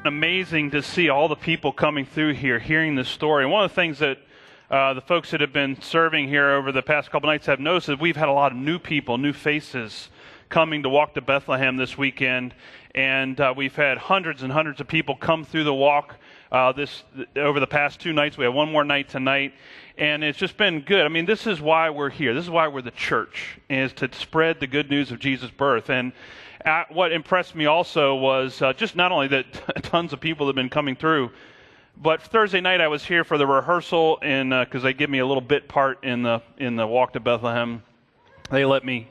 amazing to see all the people coming through here, hearing this story. And one of the things that the folks that have been serving here over the past couple nights have noticed is we've had a lot of new people, new faces coming to walk to Bethlehem this weekend. And we've had hundreds and hundreds of people come through the walk over the past 2 nights. We have one more night tonight. And it's just been good. I mean, this is why we're here. This is why we're the church, is to spread the good news of Jesus' birth. And what impressed me also was just not only that tons of people have been coming through, but Thursday night I was here for the rehearsal, and because they give me a little bit part in the walk to Bethlehem, they let me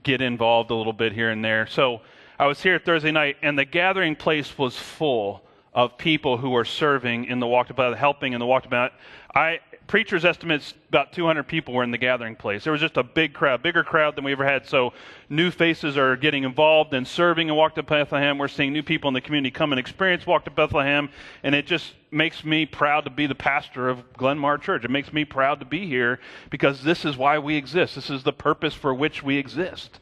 get involved a little bit here and there. So I was here Thursday night, and the gathering place was full of people who were serving in the walk to Bethlehem, helping in the walk to Bethlehem. Preacher's estimates about 200 people were in the gathering place. There was just a big crowd, bigger crowd than we ever had. So new faces are getting involved in serving and Walk to Bethlehem. We're seeing new people in the community come and experience Walk to Bethlehem. And it just makes me proud to be the pastor of Glenmar Church. It makes me proud to be here because this is why we exist. This is the purpose for which we exist.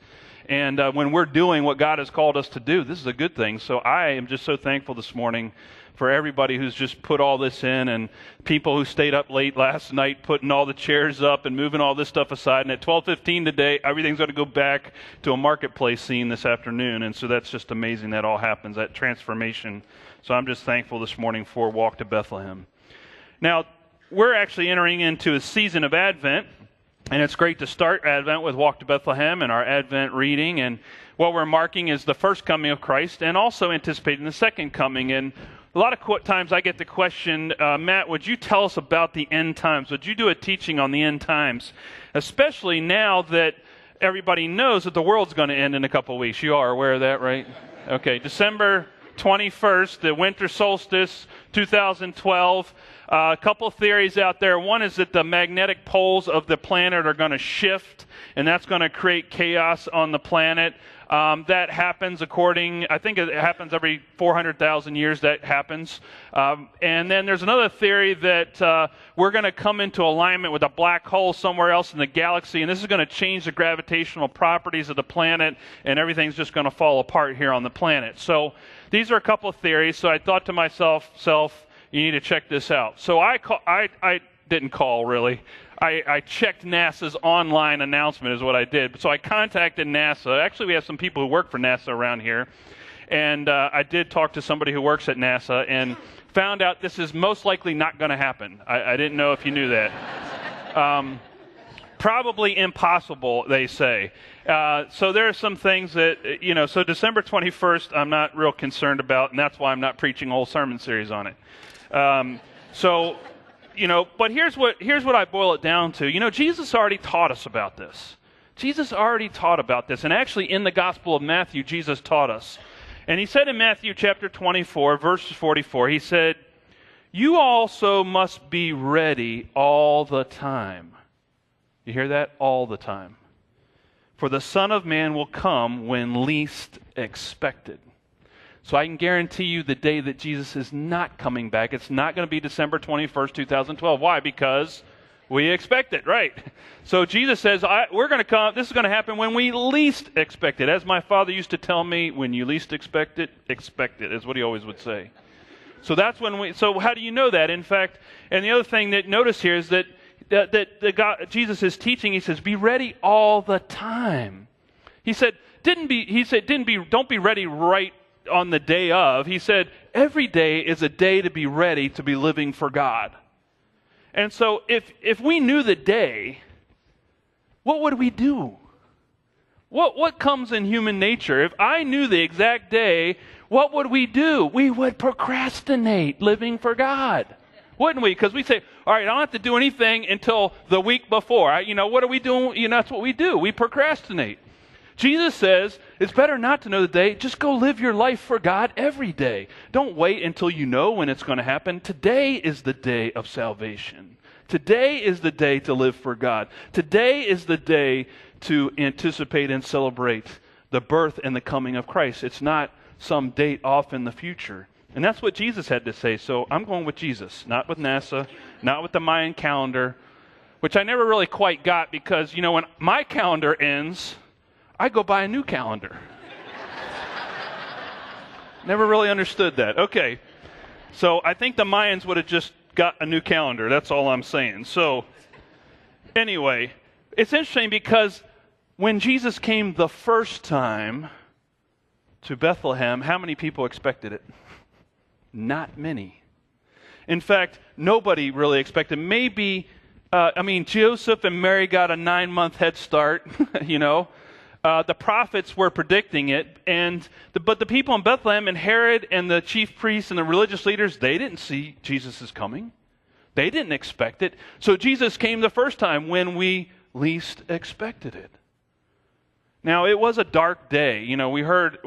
And when we're doing what God has called us to do, this is a good thing. So I am just so thankful this morning for everybody who's just put all this in, and people who stayed up late last night putting all the chairs up and moving all this stuff aside. And at 12:15 today, everything's going to go back to a marketplace scene this afternoon. And so that's just amazing that all happens, that transformation. So I'm just thankful this morning for Walk to Bethlehem. Now, we're actually entering into a season of Advent, and it's great to start Advent with Walk to Bethlehem and our Advent reading. And what we're marking is the first coming of Christ and also anticipating the second coming. And a lot of times I get the question, Matt, would you tell us about the end times? Would you do a teaching on the end times? Especially now that everybody knows that the world's going to end in a couple of weeks. You are aware of that, right? Okay, December 21st, the winter solstice, 2012. A couple of theories out there. One is that the magnetic poles of the planet are going to shift, and that's going to create chaos on the planet. That happens I think it happens every 400,000 years that happens. And then there's another theory that we're going to come into alignment with a black hole somewhere else in the galaxy, and this is going to change the gravitational properties of the planet, and everything's just going to fall apart here on the planet. So these are a couple of theories, so I thought to myself, you need to check this out. So I didn't call, really. I checked NASA's online announcement is what I did. So I contacted NASA. Actually, we have some people who work for NASA around here. And I did talk to somebody who works at NASA and found out this is most likely not going to happen. I didn't know if you knew that. Probably impossible, they say. So there are some things that, so December 21st I'm not real concerned about, and that's why I'm not preaching a whole sermon series on it. But here's what I boil it down to. Jesus already taught us about this. Jesus already taught about this. And actually in the Gospel of Matthew, Jesus taught us. And he said in Matthew chapter 24, verse 44, he said, "You also must be ready all the time." You hear that? All the time. "For the Son of Man will come when least expected." So I can guarantee you the day that Jesus is not coming back, it's not going to be December 21st, 2012. Why? Because we expect it, right? So Jesus says, we're going to come, this is going to happen when we least expect it. As my father used to tell me, when you least expect it, is what he always would say. So that's so how do you know that? In fact, and the other thing that notice here is that Jesus is teaching, he says, be ready all the time. He said, don't be ready right on the day of. He said, every day is a day to be ready to be living for God. And so if we knew the day, what would we do? What comes in human nature? If I knew the exact day, what would we do? We would procrastinate living for God. Wouldn't we? Because we say, all right, I don't have to do anything until the week before. What are we doing? That's what we do. We procrastinate. Jesus says, it's better not to know the day. Just go live your life for God every day. Don't wait until you know when it's going to happen. Today is the day of salvation. Today is the day to live for God. Today is the day to anticipate and celebrate the birth and the coming of Christ. It's not some date off in the future. And that's what Jesus had to say. So I'm going with Jesus, not with NASA, not with the Mayan calendar, which I never really quite got because, when my calendar ends, I go buy a new calendar. Never really understood that. Okay. So I think the Mayans would have just got a new calendar. That's all I'm saying. So anyway, it's interesting because when Jesus came the first time to Bethlehem, how many people expected it? Not many. In fact, nobody really expected. Maybe, Joseph and Mary got a 9-month head start, you know. The prophets were predicting it, but the people in Bethlehem and Herod and the chief priests and the religious leaders, they didn't see Jesus' coming. They didn't expect it. So Jesus came the first time when we least expected it. Now, it was a dark day. You know, we heard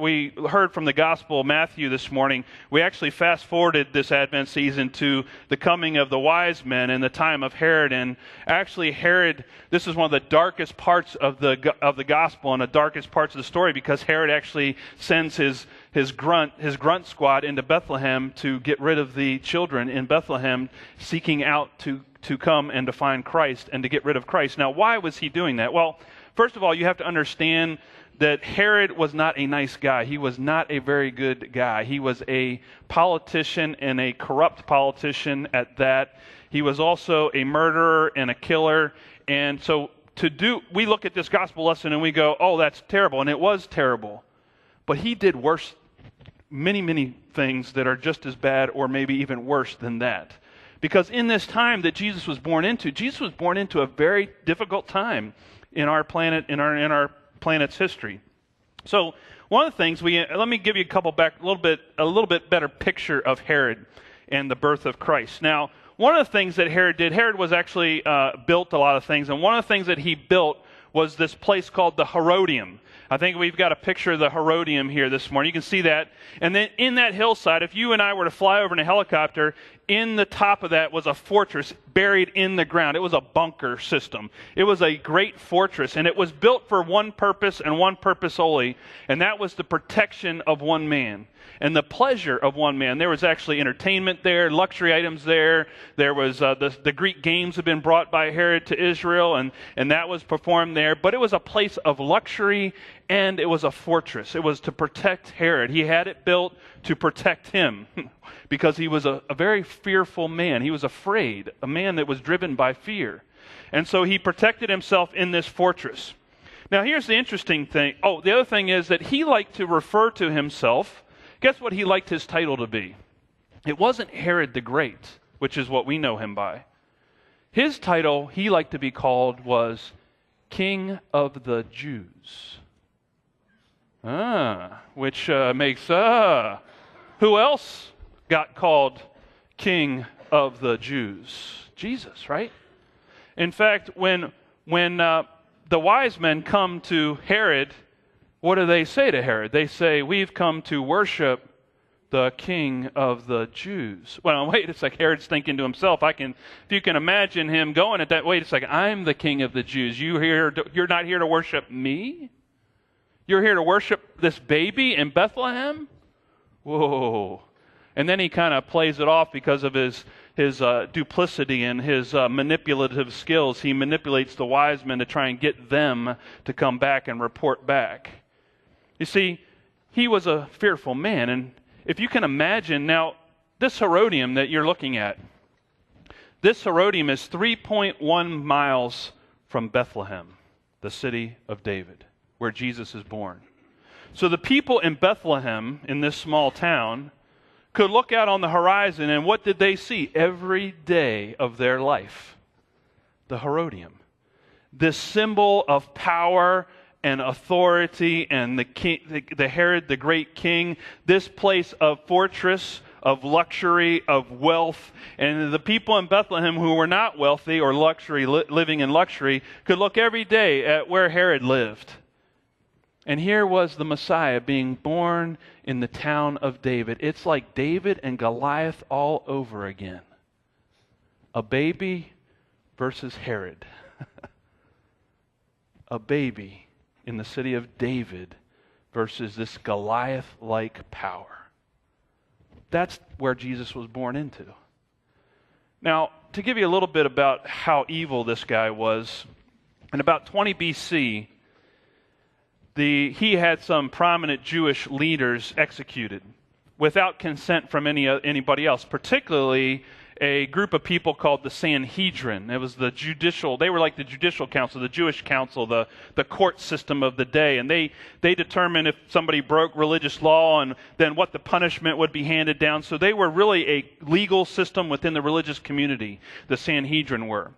from the Gospel of Matthew this morning. We actually fast-forwarded this Advent season to the coming of the wise men and the time of Herod. And actually, Herod, this is one of the darkest parts of the Gospel and the darkest parts of the story, because Herod actually sends his grunt squad into Bethlehem to get rid of the children in Bethlehem, seeking out to come and to find Christ and to get rid of Christ. Now, why was he doing that? Well, first of all, you have to understand that Herod was not a nice guy. He was not a very good guy. He was a politician, and a corrupt politician at that. He was also a murderer and a killer. And so we look at this gospel lesson and we go, oh, that's terrible. And it was terrible. But he did worse, many, many things that are just as bad or maybe even worse than that. Because in this time that Jesus was born into a very difficult time in our planet, in our planet's history. So one of the things let me give you a little bit better picture of Herod and the birth of Christ. Now, one of the things that Herod did, Herod was actually built a lot of things, and one of the things that he built was this place called the Herodium. I think we've got a picture of the Herodium here this morning. You can see that. And then in that hillside, if you and I were to fly over in a helicopter, in the top of that was a fortress buried in the ground. It was a bunker system. It was a great fortress, and it was built for one purpose and one purpose only, and that was the protection of one man and the pleasure of one man. There was actually entertainment there, luxury items there. There was the Greek games had been brought by Herod to Israel, and that was performed there. But it was a place of luxury, and it was a fortress. It was to protect Herod. He had it built to protect him because he was a very fearful man. He was afraid, a man that was driven by fear. And so he protected himself in this fortress. Now, here's the interesting thing. Oh, the other thing is that he liked to refer to himself. Guess what he liked his title to be? It wasn't Herod the Great, which is what we know him by. His title he liked to be called was King of the Jews. Which makes, who else got called King of the Jews? Jesus, right? In fact, when the wise men come to Herod, what do they say to Herod? They say, we've come to worship the King of the Jews. Well, wait a second. Herod's thinking to himself, if you can imagine him going at that, wait a second, I'm the King of the Jews. You're not here to worship me? You're here to worship this baby in Bethlehem? Whoa. And then he kind of plays it off because of his duplicity and his manipulative skills. He manipulates the wise men to try and get them to come back and report back. You see, he was a fearful man. And if you can imagine, now, this Herodium that you're looking at, this Herodium is 3.1 miles from Bethlehem, the city of David, where Jesus is born. So the people in Bethlehem, in this small town, could look out on the horizon, and what did they see every day of their life? The Herodium. This symbol of power and authority and the Herod, the great king, this place of fortress, of luxury, of wealth. And the people in Bethlehem who were not wealthy or living in luxury could look every day at where Herod lived. And here was the Messiah being born in the town of David. It's like David and Goliath all over again. A baby versus Herod. A baby in the city of David versus this Goliath-like power. That's where Jesus was born into. Now, to give you a little bit about how evil this guy was, in about 20 BC, he had some prominent Jewish leaders executed. without consent from anybody else, particularly a group of people called the Sanhedrin. It was they were like the judicial council, the Jewish council, the court system of the day. And they determined if somebody broke religious law and then what the punishment would be handed down. So they were really a legal system within the religious community, the Sanhedrin were.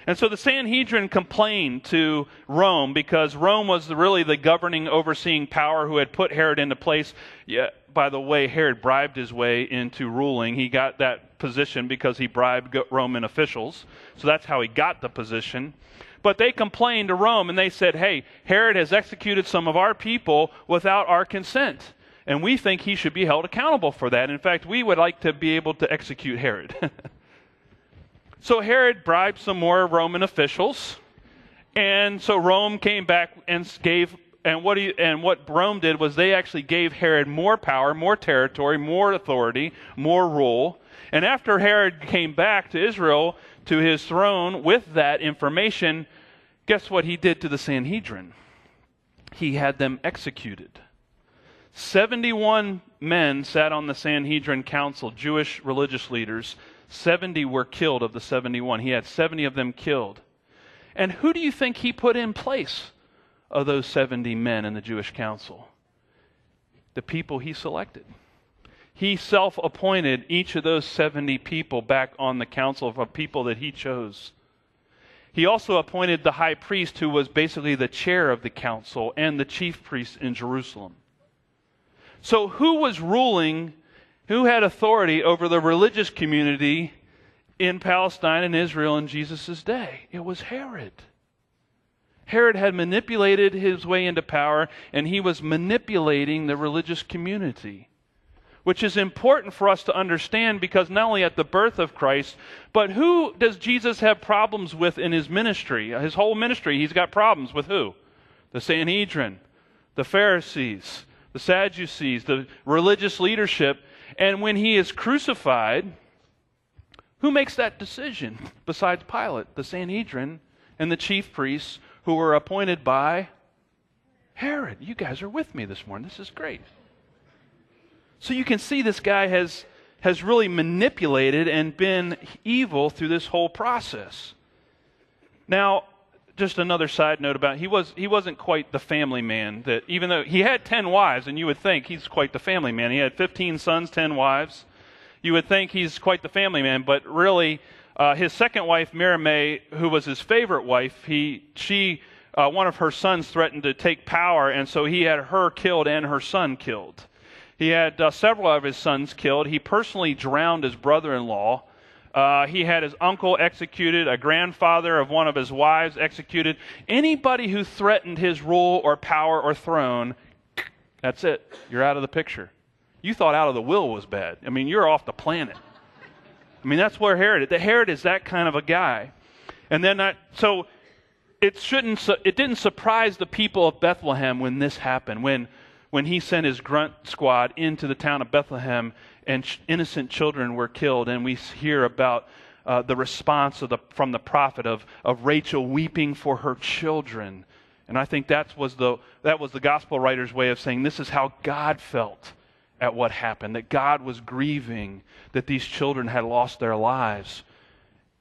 And so the Sanhedrin complained to Rome because Rome was really the governing, overseeing power who had put Herod into place. Yeah, by the way, Herod bribed his way into ruling. He got that position because he bribed Roman officials. So that's how he got the position. But they complained to Rome and they said, hey, Herod has executed some of our people without our consent. And we think he should be held accountable for that. In fact, we would like to be able to execute Herod. So Herod bribed some more Roman officials, and so Rome came back and what Rome did was they actually gave Herod more power, more territory, more authority, more rule. And after Herod came back to Israel, to his throne with that information, guess what he did to the Sanhedrin? He had them executed. 71 men sat on the Sanhedrin council, Jewish religious leaders. 70 were killed of the 71. He had 70 of them killed. And who do you think he put in place of those 70 men in the Jewish council? The people he selected. He self-appointed each of those 70 people back on the council of people that he chose. He also appointed the high priest, who was basically the chair of the council, and the chief priest in Jerusalem. So who was ruling? Who had authority over the religious community in Palestine and Israel in Jesus' day? It was Herod. Herod had manipulated his way into power, and he was manipulating the religious community, which is important for us to understand because not only at the birth of Christ, but who does Jesus have problems with in his ministry? His whole ministry, he's got problems with who? The Sanhedrin, the Pharisees, the Sadducees, the religious leadership. And when he is crucified, who makes that decision besides Pilate? The Sanhedrin and the chief priests who were appointed by Herod. You guys are with me this morning. This is great. So you can see this guy has really manipulated and been evil through this whole process. Now, just another side note about he wasn't quite the family man that, even though he had 10 wives, and you would think he's quite the family man. He had 15 sons, 10 wives. You would think he's quite the family man, but really his second wife, Miriam, who was his favorite wife, one of her sons threatened to take power, and so he had her killed and her son killed. He had several of his sons killed. He personally drowned his brother-in-law. He had his uncle executed, a grandfather of one of his wives executed. Anybody who threatened his rule or power or throne, that's it. You're out of the picture. You thought out of the will was bad. I mean, you're off the planet. I mean, that's where Herod is. Herod is that kind of a guy. And then so it didn't surprise the people of Bethlehem when this happened, when he sent his grunt squad into the town of Bethlehem and innocent children were killed. And we hear about the response from the prophet of Rachel weeping for her children. And I think that was the gospel writer's way of saying this is how God felt at what happened, that God was grieving that these children had lost their lives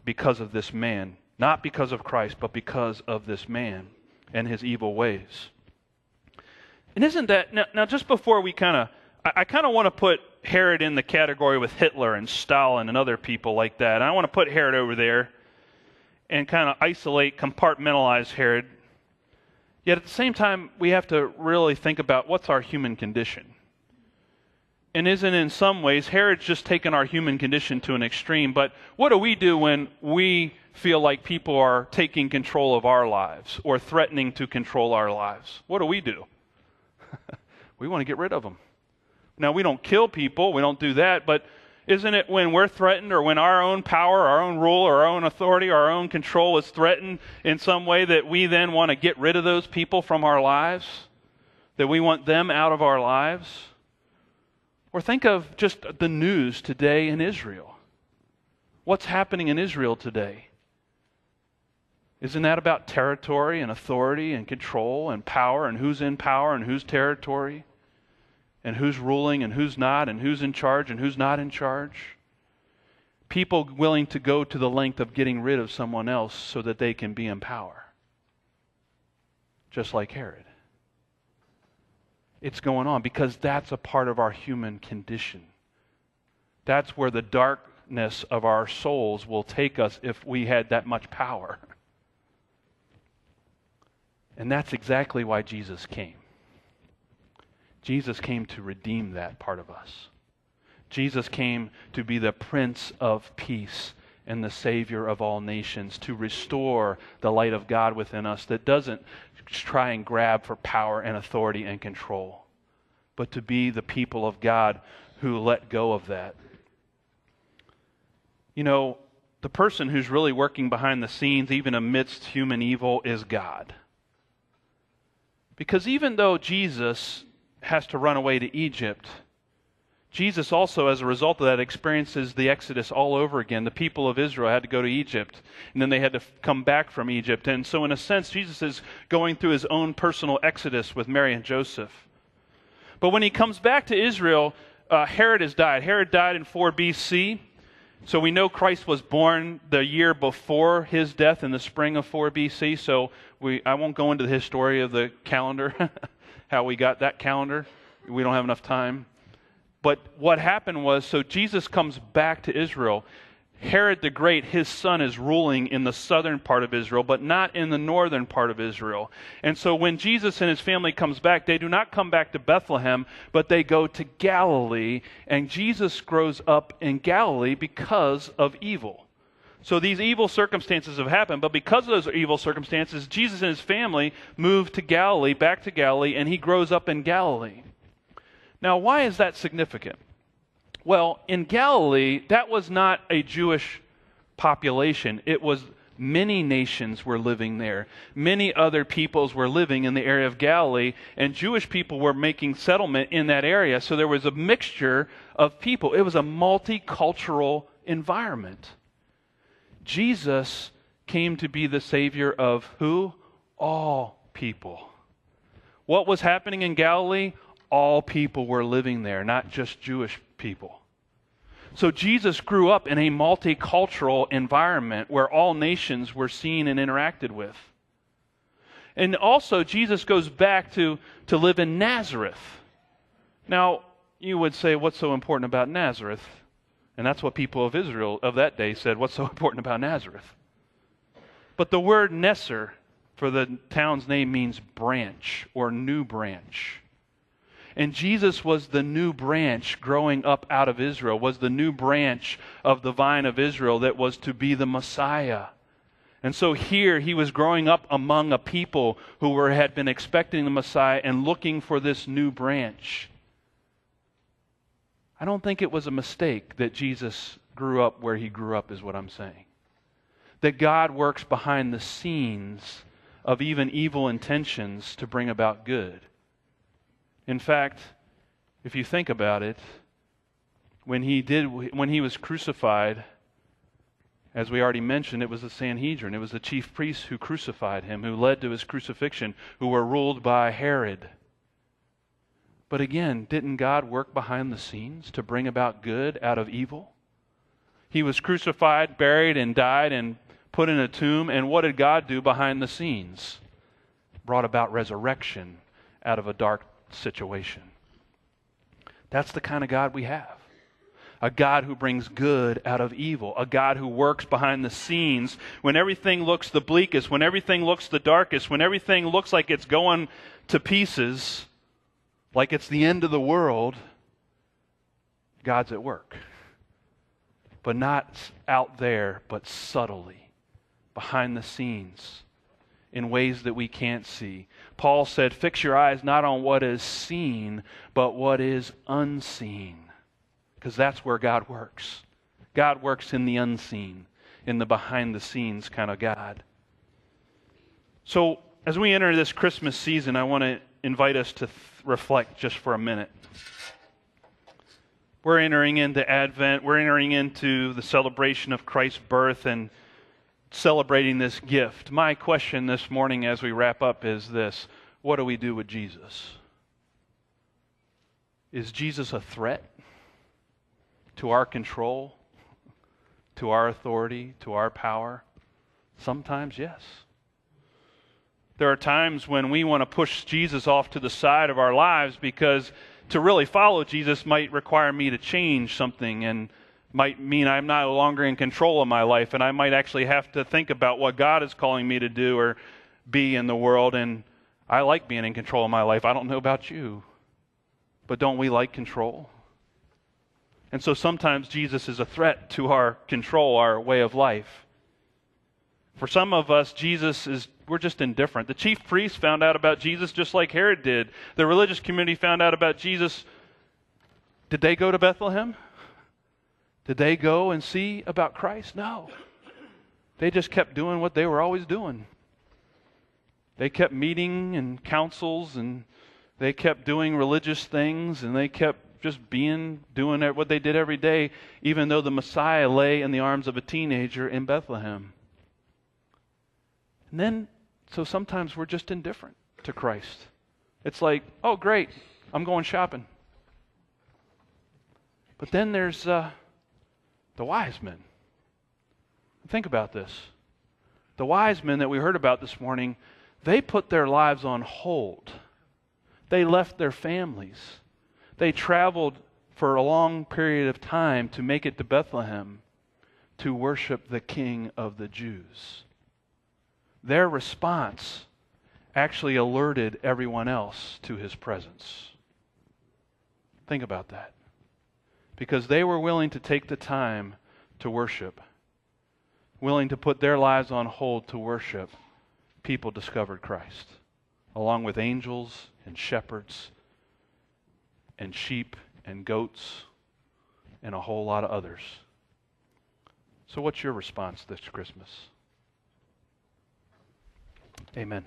because of this man. Not because of Christ, but because of this man and his evil ways. And isn't that, now just before we I kind of want to put Herod in the category with Hitler and Stalin and other people like that. And I want to put Herod over there and kind of compartmentalize Herod. Yet at the same time, we have to really think about what's our human condition. And isn't in some ways, Herod's just taken our human condition to an extreme, but what do we do when we feel like people are taking control of our lives or threatening to control our lives? What do? We want to get rid of them. Now, we don't kill people, we don't do that, but isn't it when we're threatened or when our own power, our own rule, or our own authority, our own control is threatened in some way that we then want to get rid of those people from our lives? That we want them out of our lives? Or think of just the news today in Israel. What's happening in Israel today? Isn't that about territory and authority and control and power and who's in power and whose territory? and who's ruling and who's not, and who's in charge and who's not in charge. People willing to go to the length of getting rid of someone else so that they can be in power. Just like Herod. It's going on because that's a part of our human condition. That's where the darkness of our souls will take us if we had that much power. And that's exactly why Jesus came. Jesus came to redeem that part of us. Jesus came to be the Prince of Peace and the Savior of all nations, to restore the light of God within us that doesn't try and grab for power and authority and control, but to be the people of God who let go of that. You know, the person who's really working behind the scenes, even amidst human evil, is God. Because even though Jesus has to run away to Egypt, Jesus also, as a result of that, experiences the Exodus all over again. The people of Israel had to go to Egypt, and then they had to come back from Egypt. And so in a sense, Jesus is going through his own personal Exodus with Mary and Joseph. But when he comes back to Israel, Herod has died. Herod died in 4 BC. So we know Christ was born the year before his death in the spring of 4 BC. So I won't go into the history of the calendar, how we got that calendar. We don't have enough time. But what happened was, so Jesus comes back to Israel. Herod the Great, his son, is ruling in the southern part of Israel, but not in the northern part of Israel. And so when Jesus and his family comes back, they do not come back to Bethlehem, but they go to Galilee, and Jesus grows up in Galilee because of evil. So these evil circumstances have happened, but because of those evil circumstances, Jesus and his family move to Galilee, back to Galilee, and he grows up in Galilee. Now, why is that significant? Well, in Galilee, that was not a Jewish population. It was many nations were living there. Many other peoples were living in the area of Galilee, and Jewish people were making settlement in that area. So there was a mixture of people. It was a multicultural environment. Jesus came to be the Savior of who? All people. What was happening in Galilee? All people were living there, not just Jewish people. So Jesus grew up in a multicultural environment where all nations were seen and interacted with. And also Jesus goes back to live in Nazareth. Now, you would say, what's so important about Nazareth? And that's what people of Israel of that day said, what's so important about Nazareth? But the word Nesser for the town's name means branch or new branch. And Jesus was the new branch growing up out of Israel, was the new branch of the vine of Israel that was to be the Messiah. And so here he was growing up among a people who had been expecting the Messiah and looking for this new branch. I don't think it was a mistake that Jesus grew up where he grew up, is what I'm saying. That God works behind the scenes of even evil intentions to bring about good. In fact, if you think about it, when he was crucified, as we already mentioned, it was the Sanhedrin. It was the chief priests who crucified him, who led to his crucifixion, who were ruled by Herod. But again, didn't God work behind the scenes to bring about good out of evil? He was crucified, buried, and died, and put in a tomb. And what did God do behind the scenes? Brought about resurrection out of a dark situation. That's the kind of God we have. A God who brings good out of evil. A God who works behind the scenes when everything looks the bleakest, when everything looks the darkest, when everything looks like it's going to pieces, like it's the end of the world. God's at work. But not out there, but subtly, behind the scenes, in ways that we can't see. Paul said, fix your eyes not on what is seen, but what is unseen. Because that's where God works. God works in the unseen, in the behind-the-scenes kind of God. So, as we enter this Christmas season, I want to invite us to reflect just for a minute. We're entering into Advent. We're entering into the celebration of Christ's birth and celebrating this gift. My question this morning as we wrap up is this: what do we do with Jesus? Is Jesus a threat to our control, to our authority, to our power? Sometimes, yes. There are times when we want to push Jesus off to the side of our lives because to really follow Jesus might require me to change something and might mean I'm no longer in control of my life, and I might actually have to think about what God is calling me to do or be in the world. And I like being in control of my life. I don't know about you, but don't we like control? And so sometimes Jesus is a threat to our control, our way of life. For some of us, we're just indifferent. The chief priests found out about Jesus just like Herod did. The religious community found out about Jesus. Did they go to Bethlehem? Did they go and see about Christ? No. They just kept doing what they were always doing. They kept meeting in councils, and they kept doing religious things, and they kept just doing what they did every day, even though the Messiah lay in the arms of a teenager in Bethlehem. And then, so sometimes we're just indifferent to Christ. It's like, oh great, I'm going shopping. But then there's the wise men. Think about this. The wise men that we heard about this morning, they put their lives on hold. They left their families. They traveled for a long period of time to make it to Bethlehem to worship the King of the Jews. Their response actually alerted everyone else to his presence. Think about that. Because they were willing to take the time to worship, willing to put their lives on hold to worship, people discovered Christ, along with angels and shepherds and sheep and goats and a whole lot of others. So what's your response this Christmas? Amen.